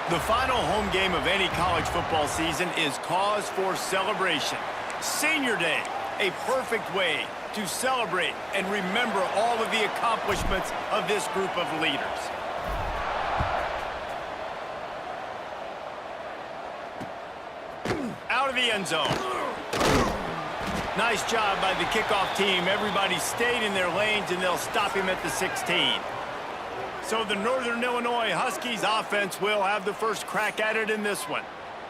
The final home game of any college football season is cause for celebration. Senior Day, a perfect way to celebrate and remember all of the accomplishments of this group of leaders. Out of the end zone. Nice job by the kickoff team. Everybody stayed in their lanes, and they'll stop him at the 16. So the Northern Illinois Huskies offense will have the first crack at it in this one.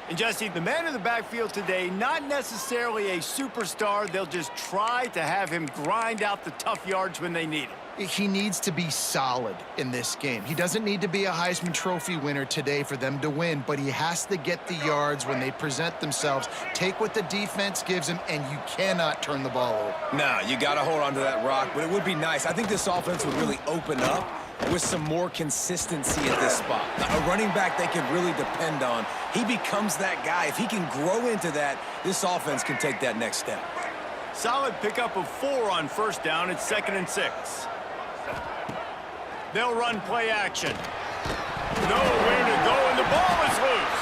And Jesse, the man in the backfield today, not necessarily a superstar. They'll just try to have him grind out the tough yards when they need it. He needs to be solid in this game. He doesn't need to be a Heisman Trophy winner today for them to win, but he has to get the yards when they present themselves. Take what the defense gives him, and you cannot turn the ball over. No, you got to hold on to that rock, but it would be nice. I think this offense would really open up with some more consistency at this spot. A running back they can really depend on. He becomes that guy. If he can grow into that, this offense can take that next step. Solid pickup of 4 on first down. It's 2nd and 6. They'll run play action. Nowhere to go, and the ball is loose.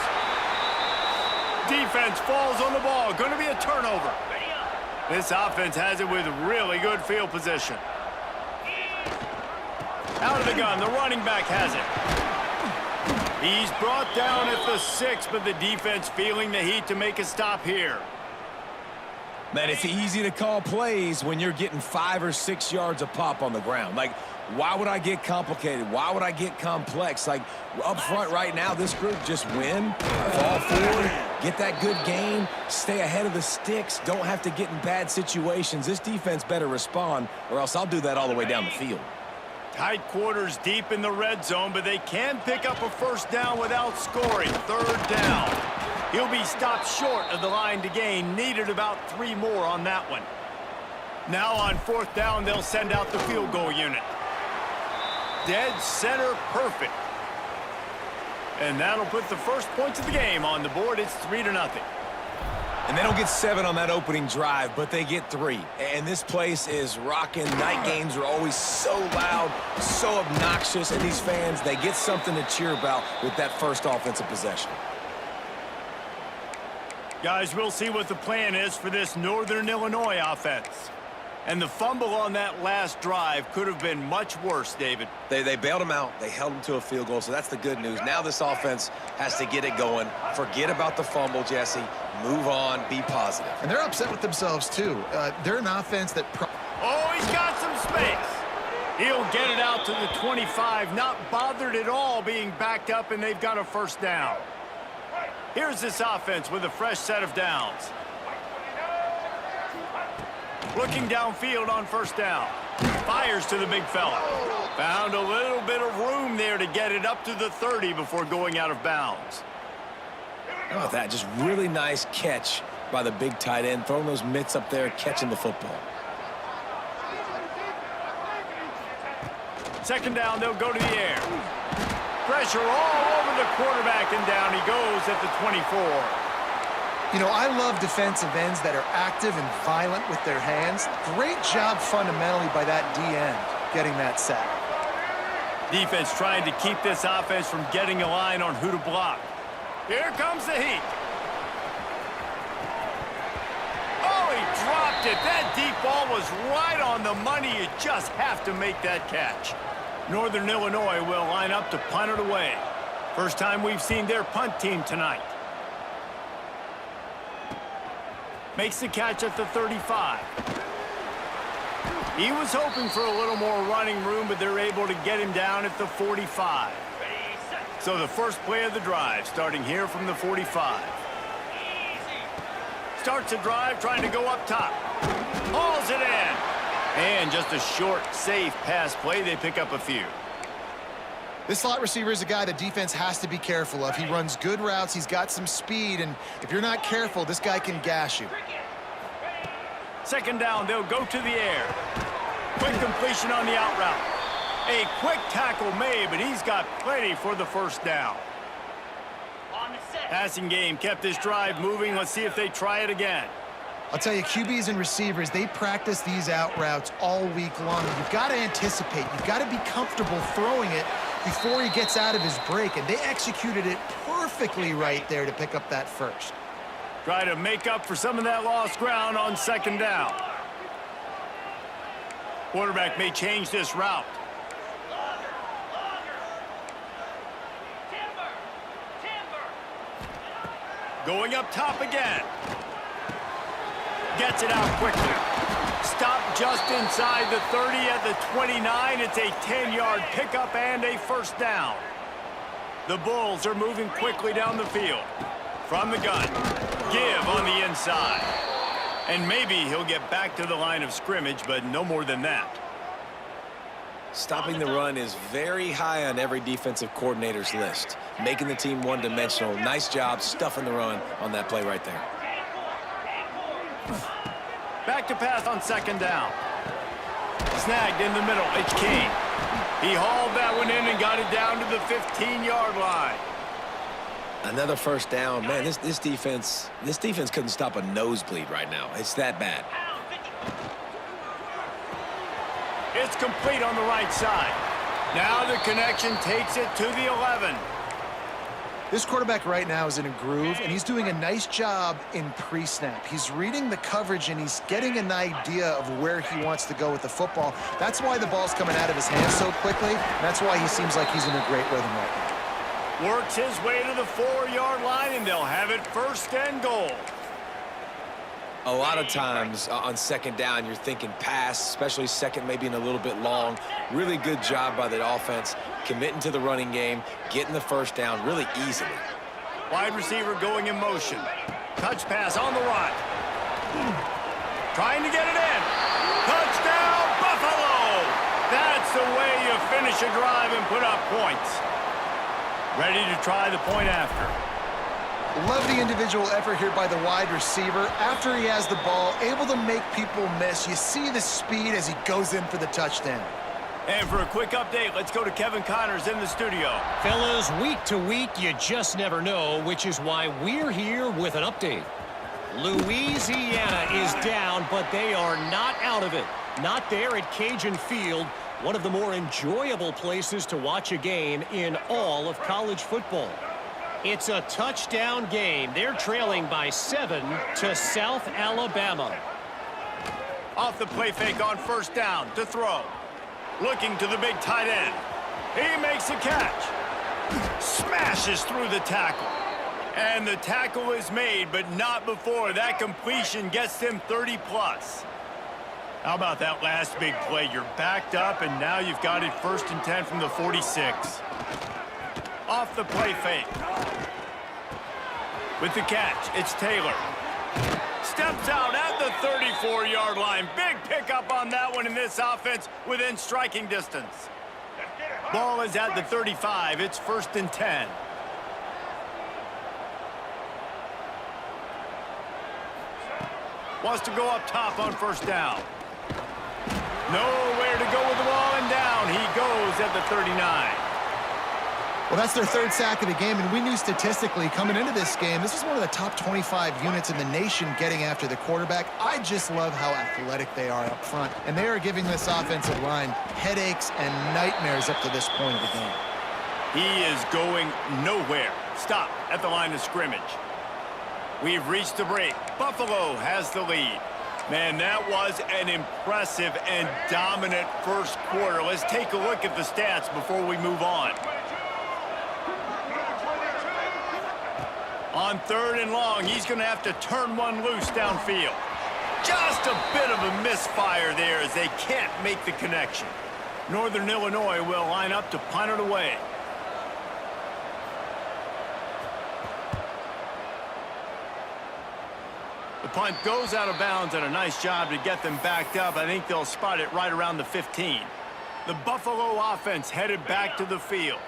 Defense falls on the ball. Going to be a turnover. This offense has it with really good field position. Out of the gun, the running back has it. He's brought down at the 6, but the defense feeling the heat to make a stop here. Man, it's easy to call plays when you're getting 5 or 6 yards a pop on the ground. Like, why would I get complicated? Why would I get complex? Like, up front right now, this group just win, fall forward, get that good gain, stay ahead of the sticks, don't have to get in bad situations. This defense better respond, or else I'll do that all the way down the field. Tight quarters deep in the red zone, but they can pick up a first down without scoring. 3rd down. He'll be stopped short of the line to gain. Needed about 3 more on that one. Now on 4th down, they'll send out the field goal unit. Dead center perfect. And that'll put the first points of the game on the board. It's 3-0. And they don't get 7 on that opening drive, but they get 3. And this place is rocking. Night games are always so loud, so obnoxious, and these fans, they get something to cheer about with that first offensive possession. Guys, we'll see what the plan is for this Northern Illinois offense. And the fumble on that last drive could have been much worse, David. They bailed him out. They held him to a field goal, so that's the good news. Now this offense has to get it going. Forget about the fumble, Jesse. Move on. Be positive. And they're upset with themselves, too. They're an offense that... Oh, he's got some space. He'll get it out to the 25. Not bothered at all being backed up, and they've got a first down. Here's this offense with a fresh set of downs. Looking downfield on first down. Fires to the big fella. Found a little bit of room there to get it up to the 30 before going out of bounds. How about that? Just really nice catch by the big tight end. Throwing those mitts up there, catching the football. 2nd down, they'll go to the air. Pressure all over the quarterback, and down he goes at the 24. You know, I love defensive ends that are active and violent with their hands. Great job fundamentally by that D-end getting that sack. Defense trying to keep this offense from getting a line on who to block. Here comes the heat. Oh, he dropped it. That deep ball was right on the money. You just have to make that catch. Northern Illinois will line up to punt it away. First time we've seen their punt team tonight. Makes the catch at the 35. He was hoping for a little more running room, but they're able to get him down at the 45. So the first play of the drive, starting here from the 45. Starts a drive, trying to go up top. Hauls it in. And just a short, safe pass play. They pick up a few. This slot receiver is a guy the defense has to be careful of. He runs good routes. He's got some speed, and if you're not careful, this guy can gash you. 2nd down, they'll go to the air. Quick completion on the out route. A quick tackle made, but he's got plenty for the first down. Passing game kept this drive moving. Let's see if they try it again. I'll tell you, QBs and receivers, they practice these out routes all week long. You've got to anticipate. You've got to be comfortable throwing it before he gets out of his break, and they executed it perfectly right there to pick up that first. Try to make up for some of that lost ground on second down. Quarterback may change this route. Going up top again. Gets it out quickly. Stop just inside the 30 at the 29. It's a 10-yard pickup and a first down. The Bulls are moving quickly down the field. From the gun. Give on the inside. And maybe he'll get back to the line of scrimmage, but no more than that. Stopping the run is very high on every defensive coordinator's list. Making the team one-dimensional. Nice job stuffing the run on that play right there. Back to pass on second down. Snagged in the middle. It's King. He hauled that one in and got it down to the 15-yard line. Another first down. Man, this defense couldn't stop a nosebleed right now. It's that bad. It's complete on the right side. Now the connection takes it to the 11. This quarterback right now is in a groove, and he's doing a nice job in pre-snap. He's reading the coverage, and he's getting an idea of where he wants to go with the football. That's why the ball's coming out of his hands so quickly, and that's why he seems like he's in a great rhythm right now. Works his way to the 4-yard line, and they'll have it first and goal. A lot of times on second down, you're thinking pass, especially second maybe in a little bit long. Really good job by the offense, committing to the running game, getting the first down really easily. Wide receiver going in motion. Touch pass on the right. Trying to get it in. Touchdown, Buffalo! That's the way you finish a drive and put up points. Ready to try the point after. Love the individual effort here by the wide receiver. After he has the ball, able to make people miss. You see the speed as he goes in for the touchdown. And for a quick update, let's go to Kevin Connors in the studio. Fellas, week to week, you just never know, which is why we're here with an update. Louisiana is down, but they are not out of it. Not there at Cajun Field, one of the more enjoyable places to watch a game in all of college football. It's a touchdown game. They're trailing by 7 to South Alabama. Off the play fake on first down to throw. Looking to the big tight end. He makes a catch. Smashes through the tackle. And the tackle is made, but not before that completion gets them 30+. How about that last big play? You're backed up, and now you've got it first and 10 from the 46. Off the play fake. With the catch, it's Taylor. Steps out at the 34-yard line. Big pickup on that one in this offense within striking distance. Ball is at the 35. It's first and 10. Wants to go up top on first down. Nowhere to go with the ball, and down he goes at the 39. Well, that's their third sack of the game, and we knew statistically coming into this game, this was one of the top 25 units in the nation getting after the quarterback. I just love how athletic they are up front, and they are giving this offensive line headaches and nightmares up to this point of the game. He is going nowhere. Stop at the line of scrimmage. We've reached the break. Buffalo has the lead. Man, that was an impressive and dominant first quarter. Let's take a look at the stats before we move on. On third and long, he's going to have to turn one loose downfield. Just a bit of a misfire there as they can't make the connection. Northern Illinois will line up to punt it away. The punt goes out of bounds, and a nice job to get them backed up. I think they'll spot it right around the 15. The Buffalo offense headed back to the field.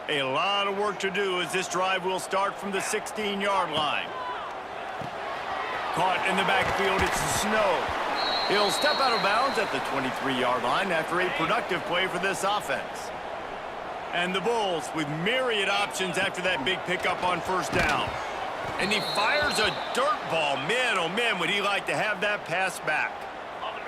A lot of work to do as this drive will start from the 16-yard line. Caught in the backfield, it's Snow. He'll step out of bounds at the 23-yard line after a productive play for this offense. And the Bulls with myriad options after that big pickup on first down. And he fires a dirt ball. Man, oh man, would he like to have that pass back.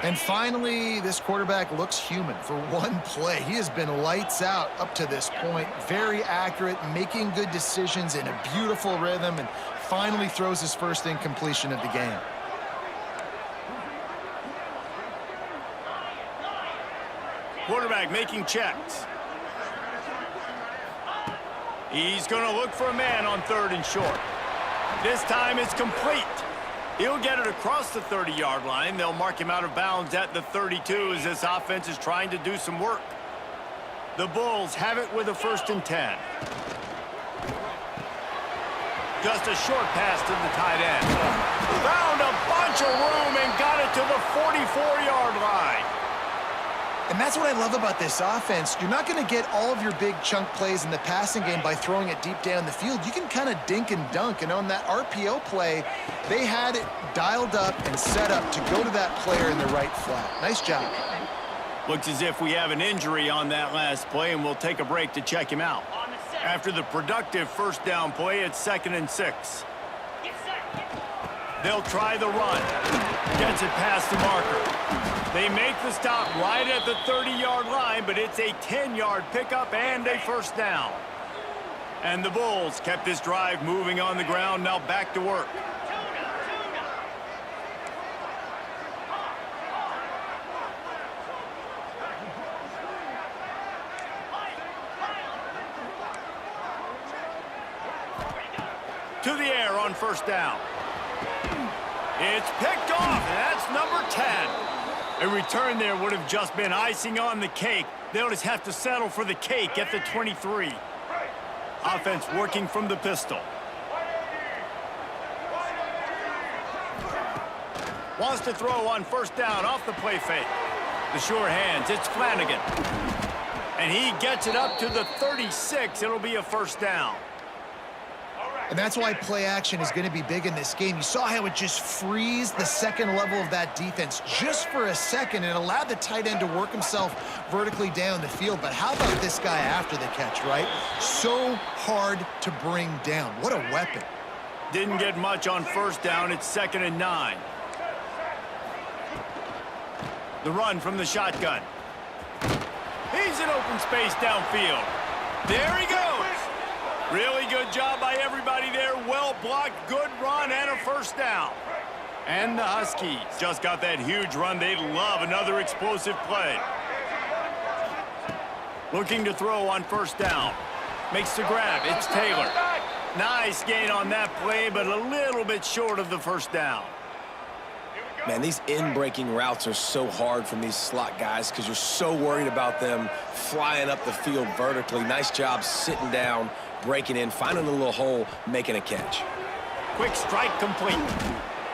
And finally, this quarterback looks human for one play. He has been lights out up to this point. Very accurate, making good decisions in a beautiful rhythm, and finally throws his first incompletion of the game. Quarterback making checks. He's going to look for a man on 3rd and short. This time it's complete. He'll get it across the 30-yard line. They'll mark him out of bounds at the 32 as this offense is trying to do some work. The Bulls have it with a 1st and 10. Just a short pass to the tight end. Found a bunch of room and got it to the 44-yard line. And that's what I love about this offense. You're not going to get all of your big chunk plays in the passing game by throwing it deep down the field. You can kind of dink and dunk. And on that RPO play, they had it dialed up and set up to go to that player in the right flat. Nice job. Looks as if we have an injury on that last play, and we'll take a break to check him out. After the productive 1st down play, it's 2nd and 6. They'll try the run. Gets it past the marker. They make the stop right at the 30-yard line, but it's a 10-yard pickup and a 1st down. And the Bulls kept this drive moving on the ground, now back to work. To the air on 1st down. It's picked off, and that's number 10. A return there would have just been icing on the cake. They'll just have to settle for the cake at the 23. Offense working from the pistol. Wants to throw on 1st down off the play fake. The sure hands, it's Flanagan. And he gets it up to the 36. It'll be a 1st down. And that's why play action is going to be big in this game. You saw how it just frees the second level of that defense just for a second and allowed the tight end to work himself vertically down the field. But how about this guy after the catch, right? So hard to bring down. What a weapon. Didn't get much on 1st down. It's 2nd and 9. The run from the shotgun. He's in open space downfield. There he goes. Really good job by everybody there. Well blocked, good run, and a 1st down. And the Huskies just got that huge run. They'd love another explosive play. Looking to throw on 1st down. Makes the grab. It's Taylor. Nice gain on that play, but a little bit short of the 1st down. Man, these in-breaking routes are so hard from these slot guys because you're so worried about them flying up the field vertically. Nice job sitting down, breaking in, finding a little hole, making a catch. Quick strike complete.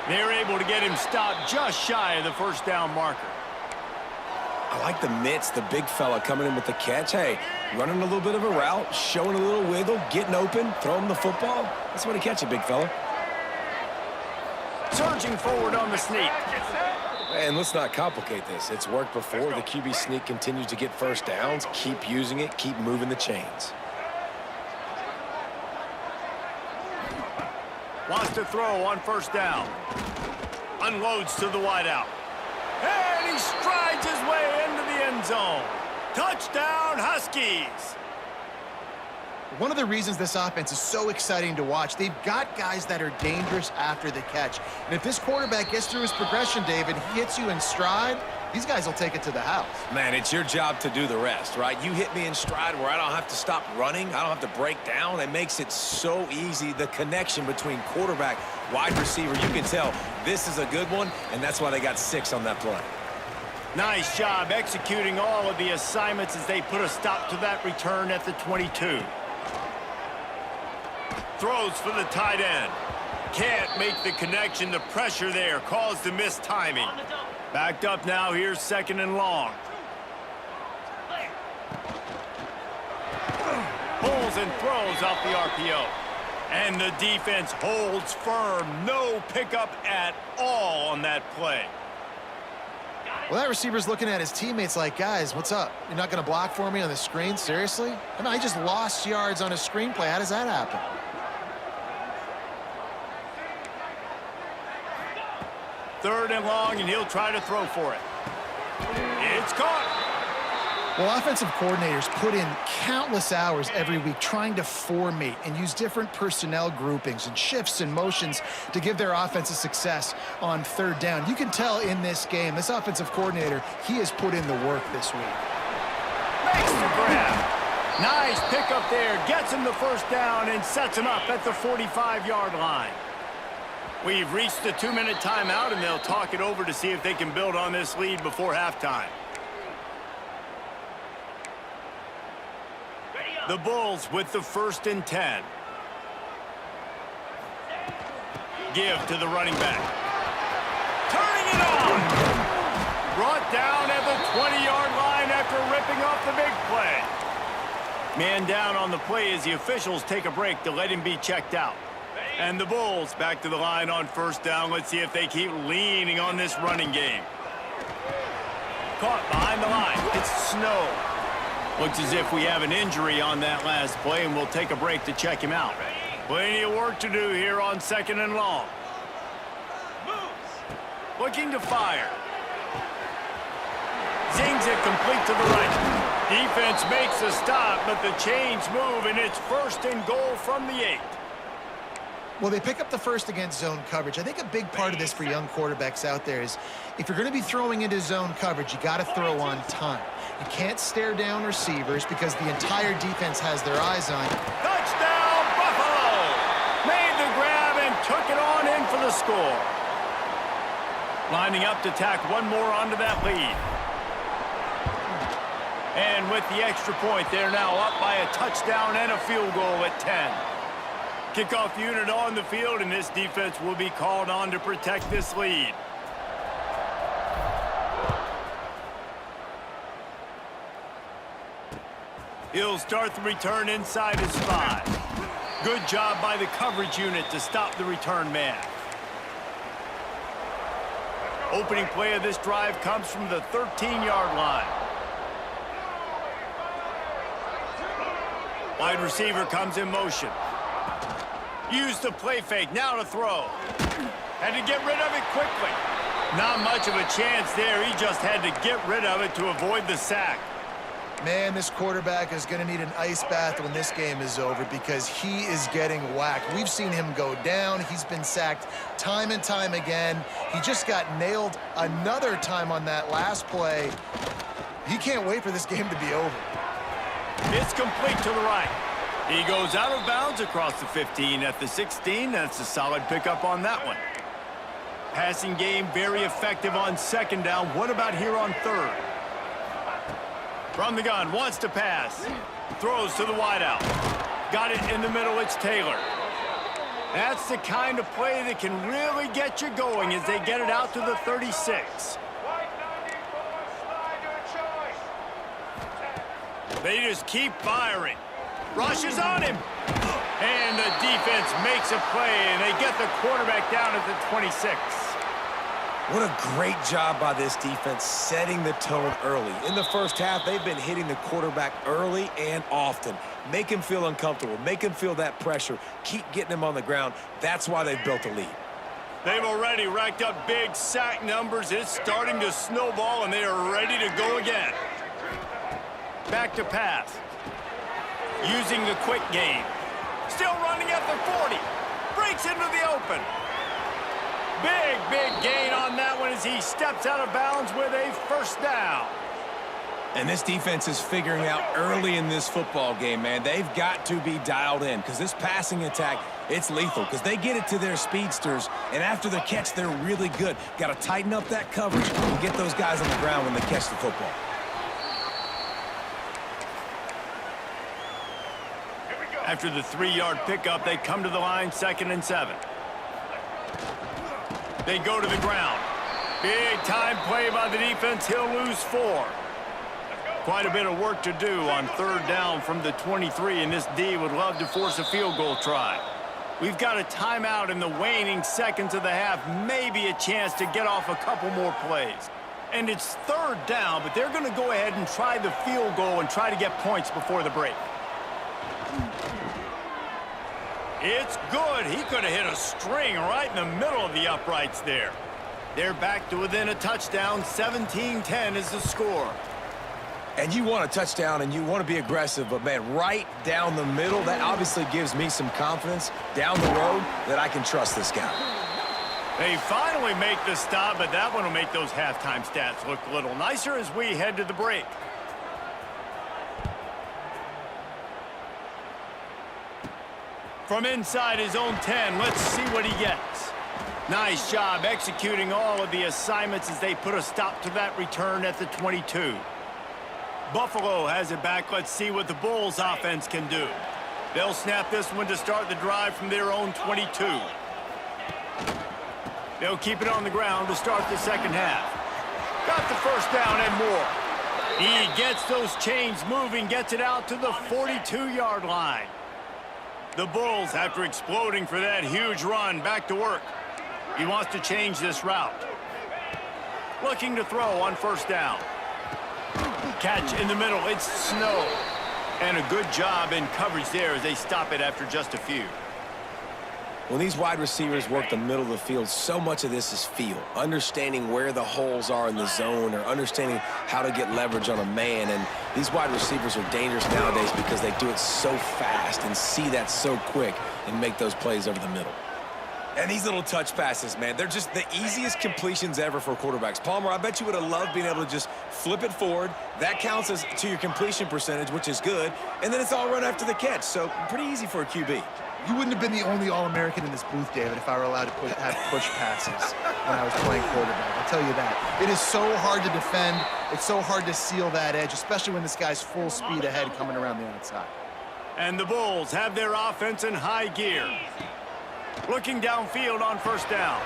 They're able to get him stopped just shy of the 1st down marker. I like the mitts, the big fella coming in with the catch. Hey, running a little bit of a route, showing a little wiggle, getting open, throwing the football. That's the way to catch it, big fella. Surging forward on the sneak. And let's not complicate this. It's worked before. The QB sneak continues to get 1st downs. Keep using it. Keep moving the chains. Wants to throw on 1st down. Unloads to the wideout. And he strides his way into the end zone. Touchdown, Huskies. One of the reasons this offense is so exciting to watch, they've got guys that are dangerous after the catch. And if this quarterback gets through his progression, David, he hits you in stride, these guys will take it to the house. Man, it's your job to do the rest, right? You hit me in stride where I don't have to stop running. I don't have to break down. It makes it so easy. The connection between quarterback, wide receiver, you can tell this is a good one, and that's why they got 6 on that play. Nice job executing all of the assignments as they put a stop to that return at the 22. Throws for the tight end. Can't make the connection. The pressure there caused the missed timing. Backed up now. Here's 2nd and long. Pulls and throws off the RPO. And the defense holds firm. No pickup at all on that play. Well, that receiver's looking at his teammates like, guys, what's up? You're not going to block for me on the screen? Seriously? I mean, I just lost yards on a screenplay. How does that happen? Third and long, and he'll try to throw for it. It's caught. Well, offensive coordinators put in countless hours every week trying to formate and use different personnel groupings and shifts and motions to give their offensive success on third down. You can tell in this game, this offensive coordinator, he has put in the work this week. Makes the grab. Nice pickup there. Gets him the first down and sets him up at the 45-yard line. We've reached the 2-minute timeout, and they'll talk it over to see if they can build on this lead before halftime. The Bulls with the 1st and 10. Give to the running back. Turning it on. Brought down at the 20-yard line after ripping off the big play. Man down on the play as the officials take a break to let him be checked out. And the Bulls back to the line on 1st down. Let's see if they keep leaning on this running game. Caught behind the line. It's Snow. Looks as if we have an injury on that last play, and we'll take a break to check him out. Plenty of work to do here on 2nd and long. Looking to fire. Zings it complete to the right. Defense makes a stop, but the chains move, and it's 1st and goal from the 8. Well, they pick up the first against zone coverage. I think a big part of this for young quarterbacks out there is if you're going to be throwing into zone coverage, you got to throw on time. You can't stare down receivers because the entire defense has their eyes on you. Touchdown, Buffalo! Made the grab and took it on in for the score. Lining up to tack one more onto that lead. And with the extra point, they're now up by a touchdown and a field goal at 10. Kickoff unit on the field, and this defense will be called on to protect this lead. He'll start the return inside his 5. Good job by the coverage unit to stop the return man. Opening play of this drive comes from the 13-yard line. Wide receiver comes in motion. Use the play fake, now to throw. Had to get rid of it quickly. Not much of a chance there. He just had to get rid of it to avoid the sack. Man, this quarterback is going to need an ice bath when this game is over because he is getting whacked. We've seen him go down. He's been sacked time and time again. He just got nailed another time on that last play. He can't wait for this game to be over. It's complete to the right. He goes out of bounds across the 15 at the 16. That's a solid pickup on that one. Passing game very effective on 2nd down. What about here on 3rd? From the gun, wants to pass. Throws to the wideout. Got it in the middle, it's Taylor. That's the kind of play that can really get you going as they get it out to the 36. They just keep firing. Rushes on him. And the defense makes a play, and they get the quarterback down at the 26. What a great job by this defense setting the tone early. In the first half, they've been hitting the quarterback early and often. Make him feel uncomfortable. Make him feel that pressure. Keep getting him on the ground. That's why they've built a lead. They've already racked up big sack numbers. It's starting to snowball, and they are ready to go again. Back to pass. Using the quick game. Still running at the 40. Breaks into the open. Big gain on that one as he steps out of bounds with a 1st down. And this defense is figuring out early in this football game, man. They've got to be dialed in because this passing attack, it's lethal because they get it to their speedsters, and after the catch, they're really good. Got to tighten up that coverage and get those guys on the ground when they catch the football. After the 3-yard pickup, they come to the line 2nd and 7. They go to the ground. Big time play by the defense. He'll lose 4. Quite a bit of work to do on 3rd down from the 23, and this D would love to force a field goal try. We've got a timeout in the waning seconds of the half, maybe a chance to get off a couple more plays. And it's 3rd down, but they're going to go ahead and try the field goal and try to get points before the break. It's good. He could have hit a string right in the middle of the uprights there. They're back to within a touchdown. 17-10 is the score. And you want a touchdown and you want to be aggressive, but, man, right down the middle, that obviously gives me some confidence down the road that I can trust this guy. They finally make the stop, but that one will make those halftime stats look a little nicer as we head to the break. From inside his own 10, let's see what he gets. Nice job executing all of the assignments as they put a stop to that return at the 22. Buffalo has it back. Let's see what the Bulls offense can do. They'll snap this one to start the drive from their own 22. They'll keep it on the ground to start the second half. Got the first down and more. He gets those chains moving, gets it out to the 42-yard line. The Bulls, after exploding for that huge run, back to work. He wants to change this route. Looking to throw on first down. Catch in the middle. It's Snow. And a good job in coverage there as they stop it after just a few. When these wide receivers work the middle of the field, so much of this is feel. Understanding where the holes are in the zone or understanding how to get leverage on a man. And these wide receivers are dangerous nowadays because they do it so fast and see that so quick and make those plays over the middle. And these little touch passes, man, they're just the easiest completions ever for quarterbacks. Palmer, I bet you would have loved being able to just flip it forward. That counts as to your completion percentage, which is good. And then it's all run after the catch, so pretty easy for a QB. You wouldn't have been the only All-American in this booth, David, if I were allowed to have push passes when I was playing quarterback. I'll tell you that. It is so hard to defend. It's so hard to seal that edge, especially when this guy's full speed ahead coming around the outside. And the Bulls have their offense in high gear. Looking downfield on first down.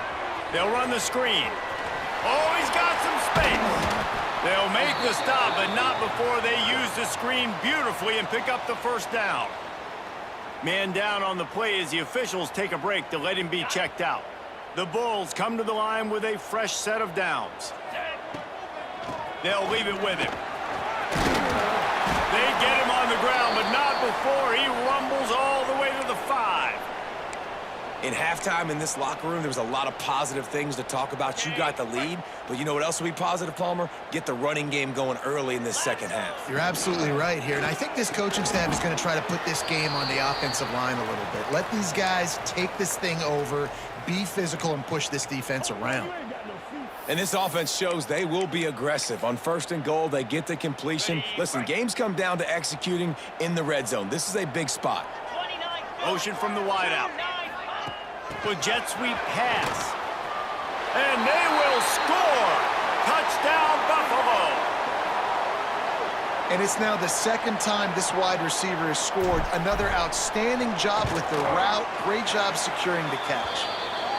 They'll run the screen. Oh, he's got some space. They'll make the stop, but not before they use the screen beautifully and pick up the first down. Man down on the play as the officials take a break to let him be checked out. The Bulls come to the line with a fresh set of downs. They'll leave it with him. They get him on the ground, but not before he rumbles all the way to the 5. In halftime in this locker room, there was a lot of positive things to talk about. You got the lead, but you know what else will be positive, Palmer? Get the running game going early in this second half. You're absolutely right here, and I think this coaching staff is going to try to put this game on the offensive line a little bit. Let these guys take this thing over, be physical, and push this defense around. And this offense shows they will be aggressive. On first and goal, they get the completion. Listen, games come down to executing in the red zone. This is a big spot. Motion from the wideout. With jet sweep pass. And they will score. Touchdown, Buffalo. And it's now the second time this wide receiver has scored. Another outstanding job with the route. Great job securing the catch.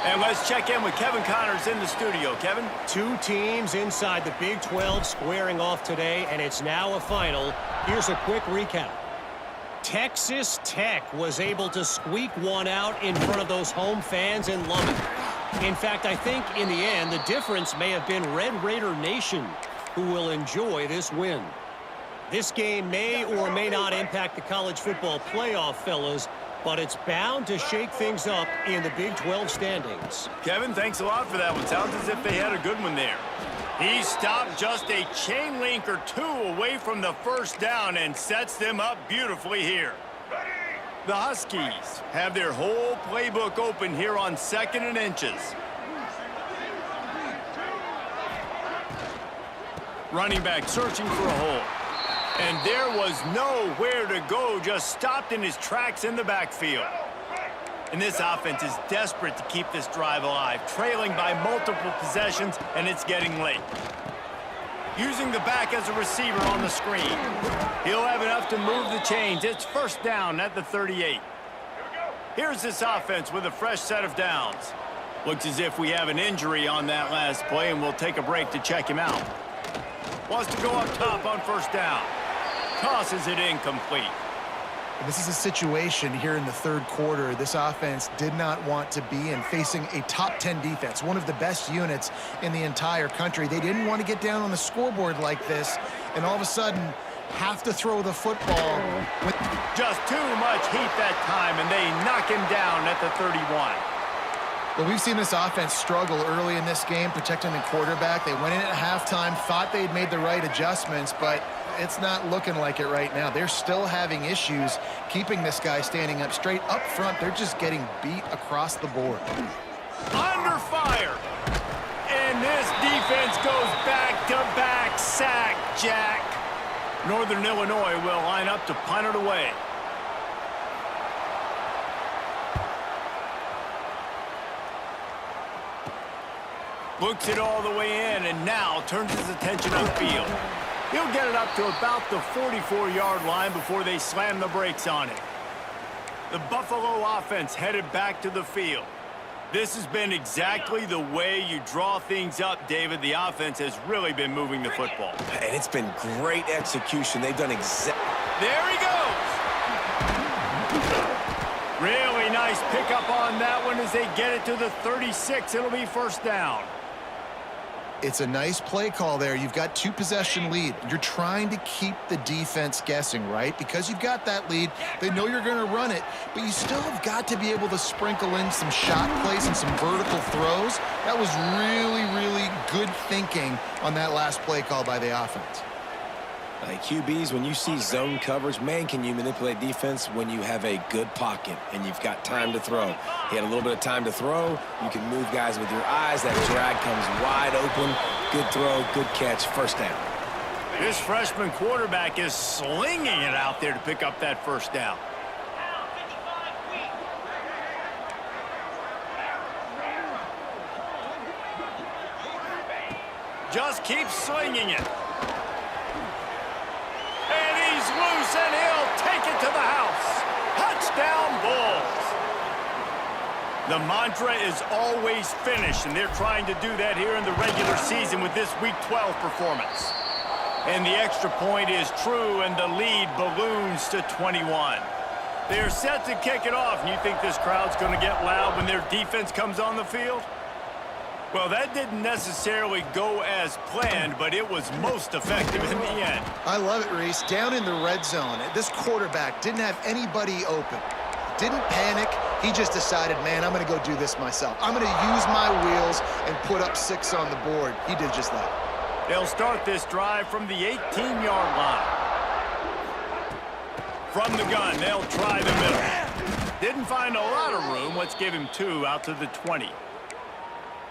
And let's check in with Kevin Connors in the studio. Kevin? Two teams inside the Big 12 squaring off today, and it's now a final. Here's a quick recap. Texas Tech was able to squeak one out in front of those home fans in Lubbock. In fact, I think in the end, the difference may have been Red Raider Nation, who will enjoy this win. This game may or may not impact the college football playoff, fellas, but it's bound to shake things up in the Big 12 standings. Kevin, thanks a lot for that one. Sounds as if they had a good one there. He stopped just a chain link or two away from the first down and sets them up beautifully here. The Huskies have their whole playbook open here on 2nd and inches. Running back searching for a hole. And there was nowhere to go, just stopped in his tracks in the backfield. And this offense is desperate to keep this drive alive, trailing by multiple possessions, and it's getting late. Using the back as a receiver on the screen. He'll have enough to move the chains. It's first down at the 38. Here's this offense with a fresh set of downs. Looks as if we have an injury on that last play, and we'll take a break to check him out. Wants to go up top on first down. Tosses it incomplete. This is a situation here in the third quarter this offense did not want to be in, facing a top 10 defense, one of the best units in the entire country. They didn't want to get down on the scoreboard like this and all of a sudden have to throw the football. Just too much heat that time, and they knock him down at the 31. Well, we've seen this offense struggle early in this game, protecting the quarterback. They went in at halftime, thought they'd made the right adjustments, but it's not looking like it right now. They're still having issues keeping this guy standing up straight. Up front, they're just getting beat across the board. Under fire. And this defense goes back-to-back sack, Jack. Northern Illinois will line up to punt it away. Looks it all the way in, and now turns his attention upfield. He'll get it up to about the 44-yard line before they slam the brakes on it. The Buffalo offense headed back to the field. This has been exactly the way you draw things up, David. The offense has really been moving the football. And it's been great execution. They've done There he goes! Really nice pickup on that one as they get it to the 36. It'll be first down. It's a nice play call there. You've got 2-possession lead. You're trying to keep the defense guessing, right? Because you've got that lead, they know you're going to run it, but you still have got to be able to sprinkle in some shot plays and some vertical throws. That was really, really good thinking on that last play call by the offense. Like QBs, when you see zone coverage, man, can you manipulate defense when you have a good pocket and you've got time to throw. He had a little bit of time to throw. You can move guys with your eyes. That drag comes wide open. Good throw, good catch, first down. This freshman quarterback is slinging it out there to pick up that first down. Just keep slinging it. And he's loose, and he'll take it to the house. Touchdown, Bulls. The mantra is always finish, and they're trying to do that here in the regular season with this Week 12 performance. And the extra point is true, and the lead balloons to 21. They're set to kick it off, and you think this crowd's going to get loud when their defense comes on the field? Well, that didn't necessarily go as planned, but it was most effective in the end. I love it, Reese. Down in the red zone, this quarterback didn't have anybody open. Didn't panic. He just decided, man, I'm going to go do this myself. I'm going to use my wheels and put up 6 on the board. He did just that. They'll start this drive from the 18-yard line. From the gun, they'll try the middle. Didn't find a lot of room. Let's give him 2 out to the 20.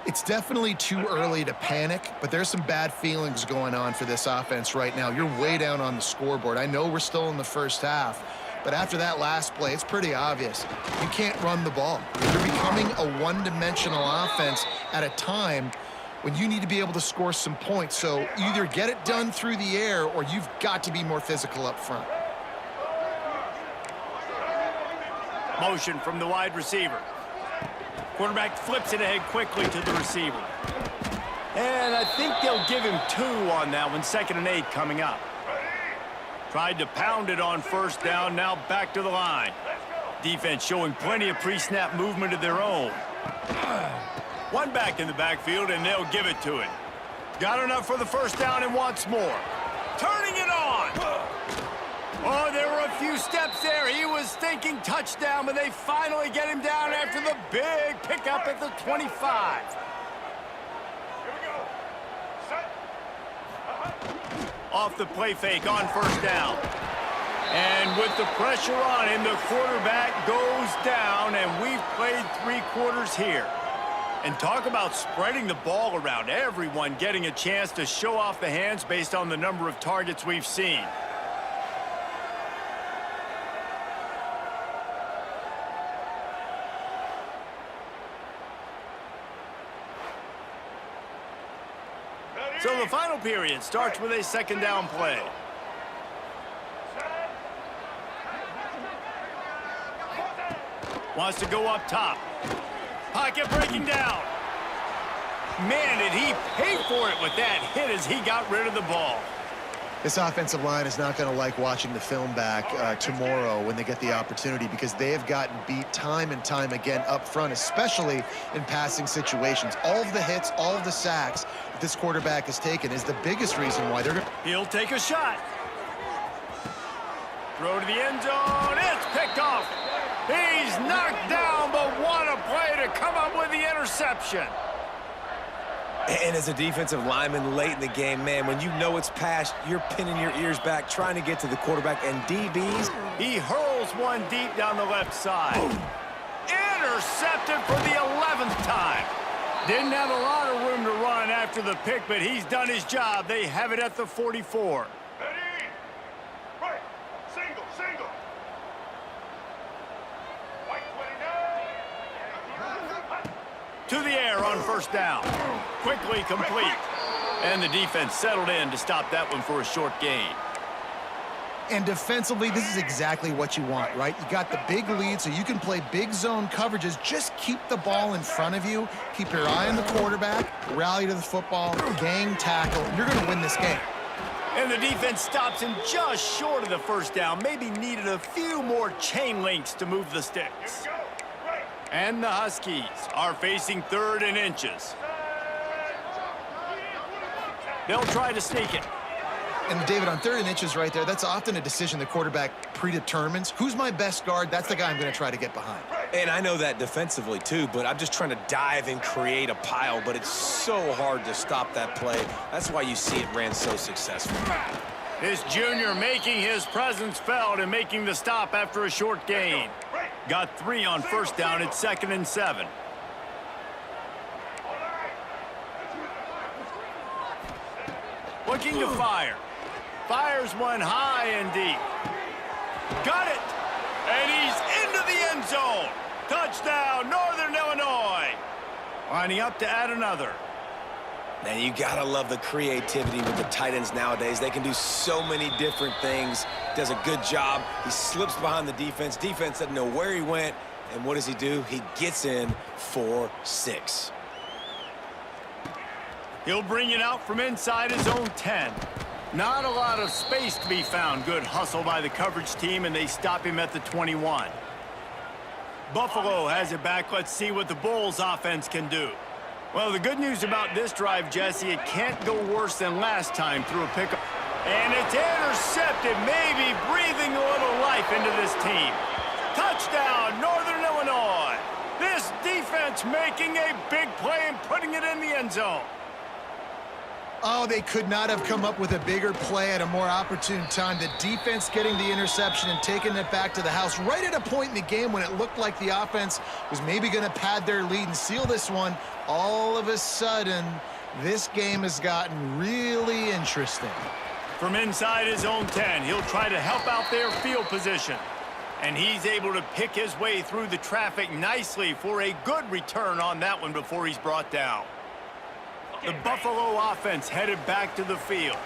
It's definitely too early to panic, but there's some bad feelings going on for this offense right now. You're way down on the scoreboard. I know we're still in the first half, but after that last play, it's pretty obvious. You can't run the ball. You're becoming a one-dimensional offense at a time when you need to be able to score some points. So either get it done through the air or you've got to be more physical up front. Motion from the wide receiver. Quarterback flips it ahead quickly to the receiver. And I think they'll give him 2 on that one. 2nd and 8 coming up. Tried to pound it on first down, now back to the line. Defense showing plenty of pre-snap movement of their own. One back in the backfield, and they'll give it to him. Got enough for the first down and wants more. Turning it on. Oh, there were a few steps there. He was thinking touchdown, but they finally get him down after the big pickup at the 25. Off the play fake on first down. And with the pressure on him, the quarterback goes down, and we've played 3 quarters here. And talk about spreading the ball around. Everyone getting a chance to show off the hands based on the number of targets we've seen. So the final period starts with a 2nd down play. Wants to go up top. Pocket breaking down. Man, did he pay for it with that hit as he got rid of the ball. This offensive line is not going to like watching the film back tomorrow when they get the opportunity, because they have gotten beat time and time again up front, especially in passing situations. All of the hits, all of the sacks that this quarterback has taken is the biggest reason why they're going to... He'll take a shot. Throw to the end zone. It's picked off. He's knocked down, but what a play to come up with the interception. And as a defensive lineman late in the game, man, when you know it's past, you're pinning your ears back, trying to get to the quarterback. And DBs, he hurls one deep down the left side. Intercepted for the 11th time. Didn't have a lot of room to run after the pick, but he's done his job. They have it at the 44. Ready? Right. Single, single. White 29. To the air on first down. Quickly complete. And the defense settled in to stop that one for a short gain. And defensively, this is exactly what you want, right? You got the big lead, so you can play big zone coverages. Just keep the ball in front of you. Keep your eye on the quarterback. Rally to the football. Gang tackle. You're going to win this game. And the defense stops him just short of the first down. Maybe needed a few more chain links to move the sticks. And the Huskies are facing 3rd and inches. They'll try to sneak it. And David, on 3rd and inches right there, that's often a decision the quarterback predetermines. Who's my best guard? That's the guy I'm going to try to get behind. and I know that defensively too, but I'm just trying to dive and create a pile, but it's so hard to stop that play. That's why you see it ran so successful. This junior making his presence felt and making the stop after a short gain. Got 3 on first down. It's 2nd and 7. Looking to fire. Fires one high and deep. Got it. And he's into the end zone. Touchdown, Northern Illinois. Lining up to add another. Man, you gotta love the creativity with the tight ends nowadays. They can do so many different things. Does a good job. He slips behind the defense. Defense doesn't know where he went. And what does he do? He gets in for 6. He'll bring it out from inside his own 10. Not a lot of space to be found. Good hustle by the coverage team, and they stop him at the 21. Buffalo has it back. Let's see what the Bulls offense can do. Well, the good news about this drive, Jesse, it can't go worse than last time through a pickup. And it's intercepted, maybe breathing a little life into this team. Touchdown, Northern Illinois. This defense making a big play and putting it in the end zone. Oh, they could not have come up with a bigger play at a more opportune time. The defense getting the interception and taking it back to the house right at a point in the game when it looked like the offense was maybe going to pad their lead and seal this one. All of a sudden, this game has gotten really interesting. From inside his own 10, he'll try to help out their field position. And he's able to pick his way through the traffic nicely for a good return on that one before he's brought down. The Buffalo offense headed back to the field.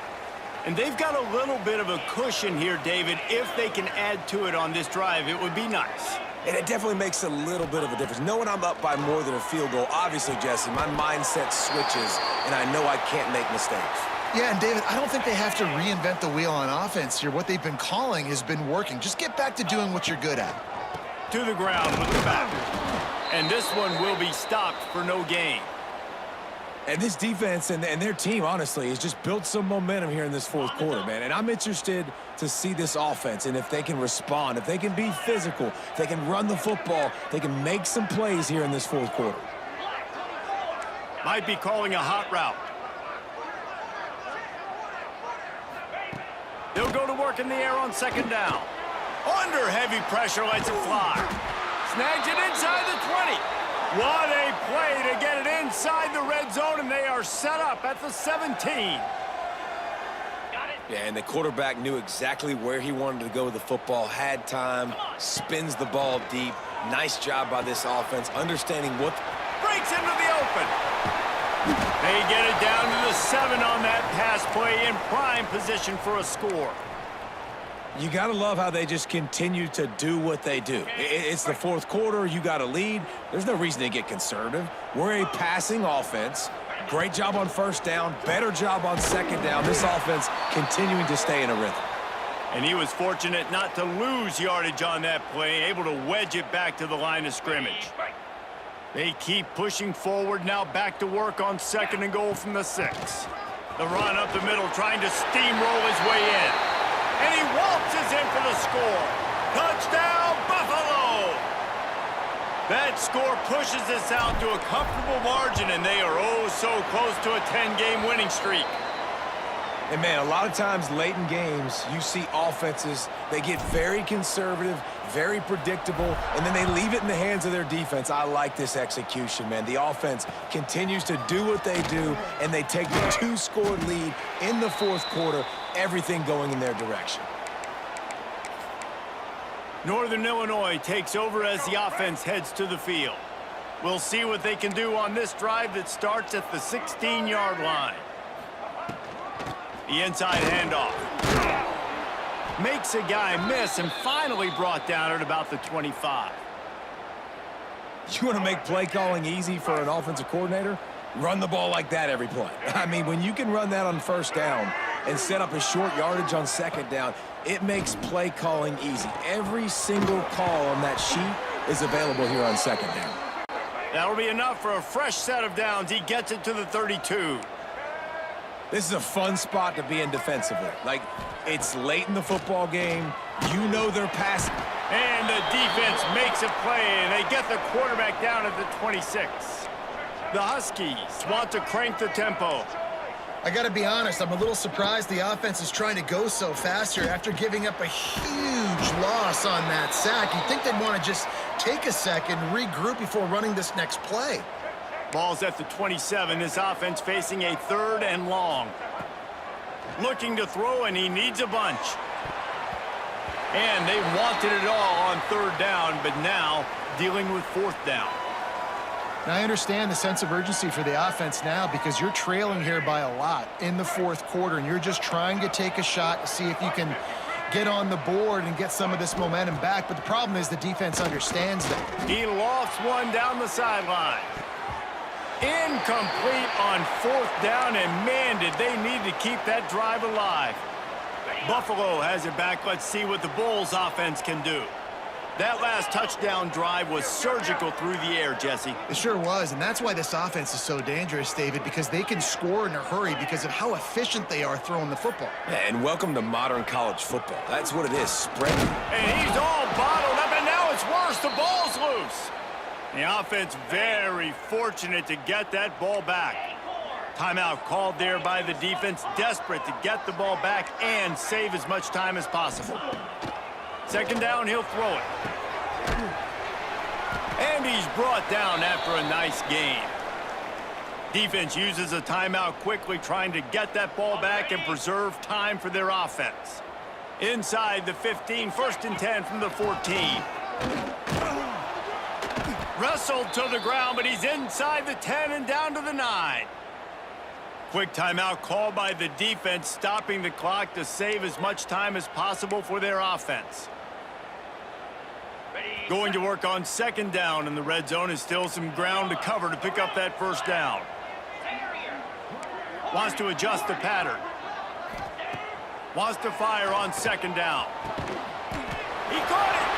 And they've got a little bit of a cushion here, David. If they can add to it on this drive, it would be nice. And it definitely makes a little bit of a difference. Knowing I'm up by more than a field goal, obviously, Jesse, my mindset switches, and I know I can't make mistakes. Yeah, and David, I don't think they have to reinvent the wheel on offense here. What they've been calling has been working. Just get back to doing what you're good at. To the ground with the back. And this one will be stopped for no gain. And this defense and their team, honestly, has just built some momentum here in this fourth quarter, man. And I'm interested to see this offense and if they can respond, if they can be physical, if they can run the football, they can make some plays here in this fourth quarter. Might be calling a hot route. They'll go to work in the air on 2nd down. Under heavy pressure, lets it fly. Snags it inside the 20. What a play to get it inside the red zone, and they are set up at the 17. Yeah, and the quarterback knew exactly where he wanted to go with the football, had time, spins the ball deep. Nice job by this offense, understanding what... Breaks into the open. They get it down to the 7 on that pass play in prime position for a score. You got to love how they just continue to do what they do. It's the fourth quarter. You got a lead. There's no reason to get conservative. We're a passing offense. Great job on first down. Better job on 2nd down. This offense continuing to stay in a rhythm. And he was fortunate not to lose yardage on that play, able to wedge it back to the line of scrimmage. They keep pushing forward, now back to work on 2nd and goal from the 6. The run up the middle, trying to steamroll his way in. And he waltzes in for the score. Touchdown, Buffalo! That score pushes us out to a comfortable margin, and they are oh so close to a 10-game winning streak. And, man, a lot of times late in games, you see offenses, they get very conservative, very predictable, and then they leave it in the hands of their defense. I like this execution, man. The offense continues to do what they do, and they take the 2-score lead in the fourth quarter, everything going in their direction. Northern Illinois takes over as the offense heads to the field. We'll see what they can do on this drive that starts at the 16-yard line. The inside handoff. Makes a guy miss and finally brought down at about the 25. You want to make play calling easy for an offensive coordinator? Run the ball like that every play. I mean, when you can run that on first down and set up a short yardage on second down, it makes play calling easy. Every single call on that sheet is available here on second down. That'll be enough for a fresh set of downs. He gets it to the 32. This is a fun spot to be in defensively. Like, it's late in the football game. You know they're passing. And the defense makes a play, and they get the quarterback down at the 26. The Huskies want to crank the tempo. I got to be honest, I'm a little surprised the offense is trying to go so fast here after giving up a huge loss on that sack. You'd think they'd want to just take a second, regroup before running this next play. Ball's at the 27. This offense facing a 3rd and long. Looking to throw, and he needs a bunch. And they wanted it all on 3rd down, but now dealing with 4th down. Now, I understand the sense of urgency for the offense now because you're trailing here by a lot in the fourth quarter, and you're just trying to take a shot to see if you can get on the board and get some of this momentum back. But the problem is the defense understands that. He lofts one down the sideline. Incomplete on 4th down, and man, did they need to keep that drive alive. Buffalo has it back. Let's see what the Bulls offense can do. That last touchdown drive was surgical through the air, Jesse. It sure was, and that's why this offense is so dangerous, David, because they can score in a hurry because of how efficient they are throwing the football. Yeah, and welcome to modern college football. That's what it is, spread. And he's all bottled up, and now it's worse. The ball's loose. The offense very fortunate to get that ball back. Timeout called there by the defense, desperate to get the ball back and save as much time as possible. Second down, he'll throw it. And he's brought down after a nice gain. Defense uses a timeout quickly, trying to get that ball back and preserve time for their offense. Inside the 15, 1st and 10 from the 14. Wrestled to the ground, but he's inside the 10 and down to the 9. Quick timeout called by the defense, stopping the clock to save as much time as possible for their offense. Going to work on 2nd down, and the red zone is still some ground to cover to pick up that 1st down. Wants to adjust the pattern. Wants to fire on 2nd down. He caught it,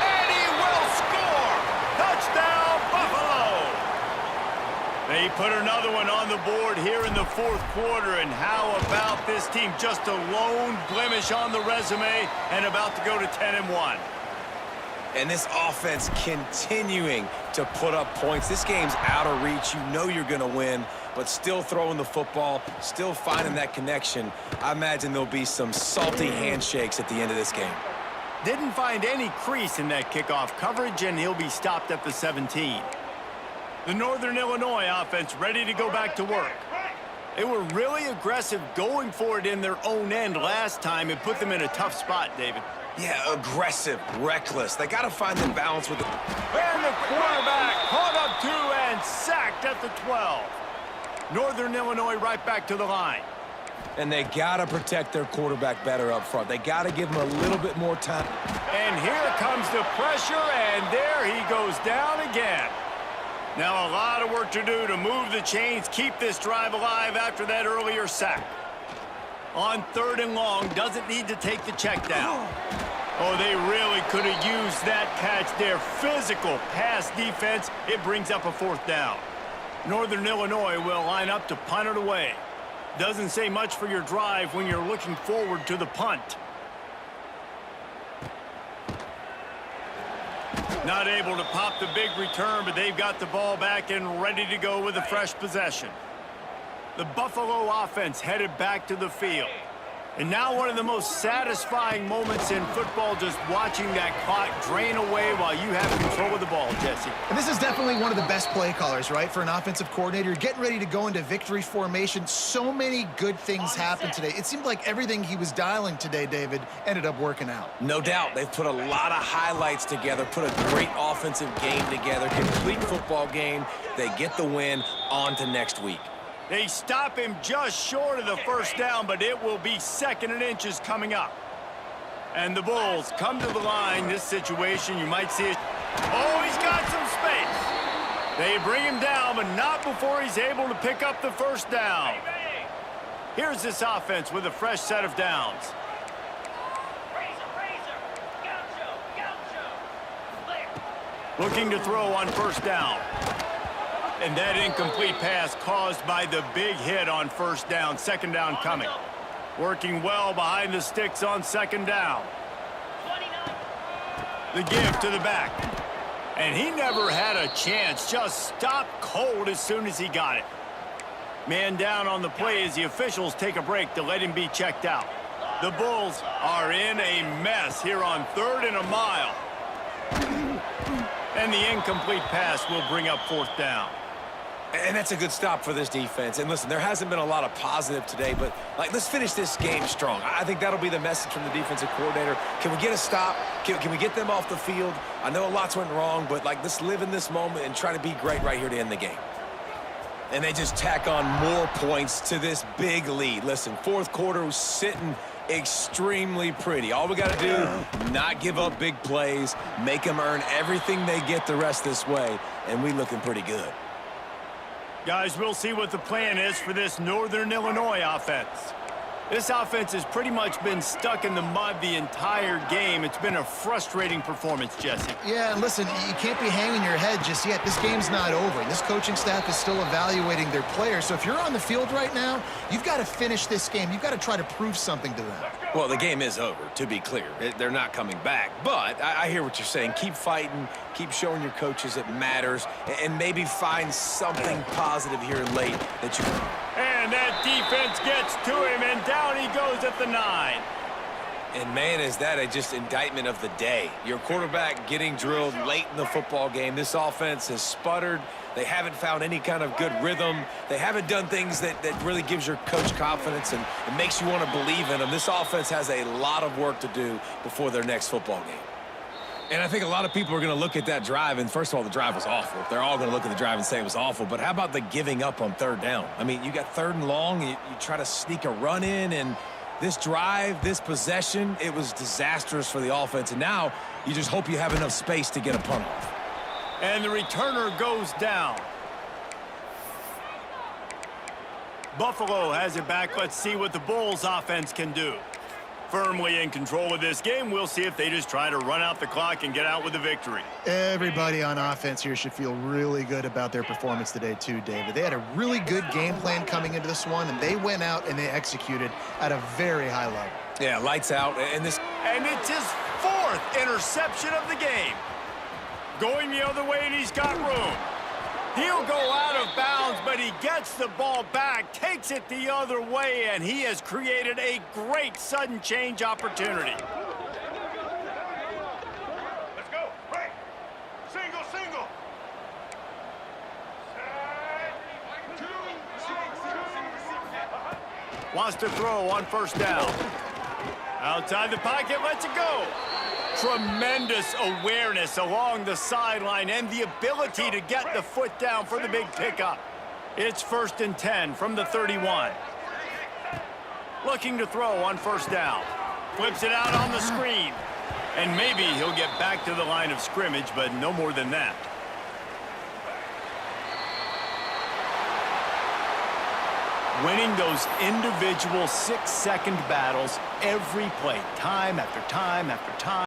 and he will score! Touchdown, Buffalo! They put another one on the board here in the 4th quarter, and how about this team? Just a lone blemish on the resume and about to go to 10-1. And this offense continuing to put up points. This game's out of reach. You know you're going to win, but still throwing the football, still finding that connection. I imagine there'll be some salty handshakes at the end of this game. Didn't find any crease in that kickoff coverage, and he'll be stopped at the 17. The Northern Illinois offense ready to go back to work. They were really aggressive going for it in their own end last time and put them in a tough spot, David. Yeah, aggressive, reckless. They got to find the balance with it. And the quarterback caught up to and sacked at the 12. Northern Illinois right back to the line. And they got to protect their quarterback better up front. They got to give him a little bit more time. And here comes the pressure, and there he goes down again. Now a lot of work to do to move the chains, keep this drive alive after that earlier sack. On 3rd and long, doesn't need to take the check down. Oh, they really could have used that catch there. Physical pass defense. It brings up a 4th down. Northern Illinois will line up to punt it away. Doesn't say much for your drive when you're looking forward to the punt. Not able to pop the big return, but they've got the ball back and ready to go with a fresh possession. The Buffalo offense headed back to the field. And now one of the most satisfying moments in football, just watching that clock drain away while you have control of the ball, Jesse. And this is definitely one of the best play callers, right, for an offensive coordinator. You're getting ready to go into victory formation. So many good things happened today. It seemed like everything he was dialing today, David, ended up working out. No doubt. They've put a lot of highlights together, put a great offensive game together, complete football game. They get the win. On to next week. They stop him just short of the first down, but it will be 2nd and inches coming up. And the Bulls come to the line. This situation, you might see it. Oh, he's got some space. They bring him down, but not before he's able to pick up the first down. Here's this offense with a fresh set of downs. Looking to throw on first down. And that incomplete pass caused by the big hit on first down. 2nd down coming. Working well behind the sticks on 2nd down. The give to the back. And he never had a chance. Just stopped cold as soon as he got it. Man down on the play as the officials take a break to let him be checked out. The Bulls are in a mess here on 3rd and a mile. And the incomplete pass will bring up 4th down. And that's a good stop for this defense. And listen, there hasn't been a lot of positive today, but let's finish this game strong. I think that'll be the message from the defensive coordinator. Can we get a stop? Can we get them off the field? I know lots went wrong, but let's live in this moment and try to be great right here to end the game. And they just tack on more points to this big lead. Listen, 4th quarter was sitting extremely pretty. All we got to do, not give up big plays, make them earn everything they get the rest this way, and we looking pretty good. Guys, we'll see what the plan is for this Northern Illinois offense. This offense has pretty much been stuck in the mud the entire game. It's been a frustrating performance, Jesse. Yeah, and listen, you can't be hanging your head just yet. This game's not over. This coaching staff is still evaluating their players. So if you're on the field right now, you've got to finish this game. You've got to try to prove something to them. Well, the game is over, to be clear. They're not coming back. But I hear what you're saying. Keep fighting. Keep showing your coaches it matters. And maybe find something positive here late that you can. And that defense gets to him, and down he goes at the 9. And, man, is that just indictment of the day. Your quarterback getting drilled late in the football game. This offense has sputtered. They haven't found any kind of good rhythm. They haven't done things that really gives your coach confidence and it makes you want to believe in them. This offense has a lot of work to do before their next football game. And I think a lot of people are going to look at that drive, and first of all, the drive was awful. They're all going to look at the drive and say it was awful, but how about the giving up on 3rd down? I mean, you got 3rd and long, you try to sneak a run in, and this drive, this possession, it was disastrous for the offense, and now you just hope you have enough space to get a punt off. And the returner goes down. Buffalo has it back. Let's see what the Bulls offense can do. Firmly in control of this game. We'll see if they just try to run out the clock and get out with a victory. Everybody on offense here should feel really good about their performance today too, David. They had a really good game plan coming into this one, and they went out and they executed at a very high level. Yeah, lights out. And it's his 4th interception of the game. Going the other way, and he's got room. He'll go out of bounds, but he gets the ball back, takes it the other way, and he has created a great sudden change opportunity. Let's go. Right. Single, single. Wants to throw on first down. Outside the pocket, lets it go. Tremendous awareness along the sideline and the ability to get the foot down for the big pickup. It's 1st and 10 from the 31. Looking to throw on first down. Flips it out on the screen. And maybe he'll get back to the line of scrimmage, but no more than that. Winning those individual 6-second battles every play, time after time after time.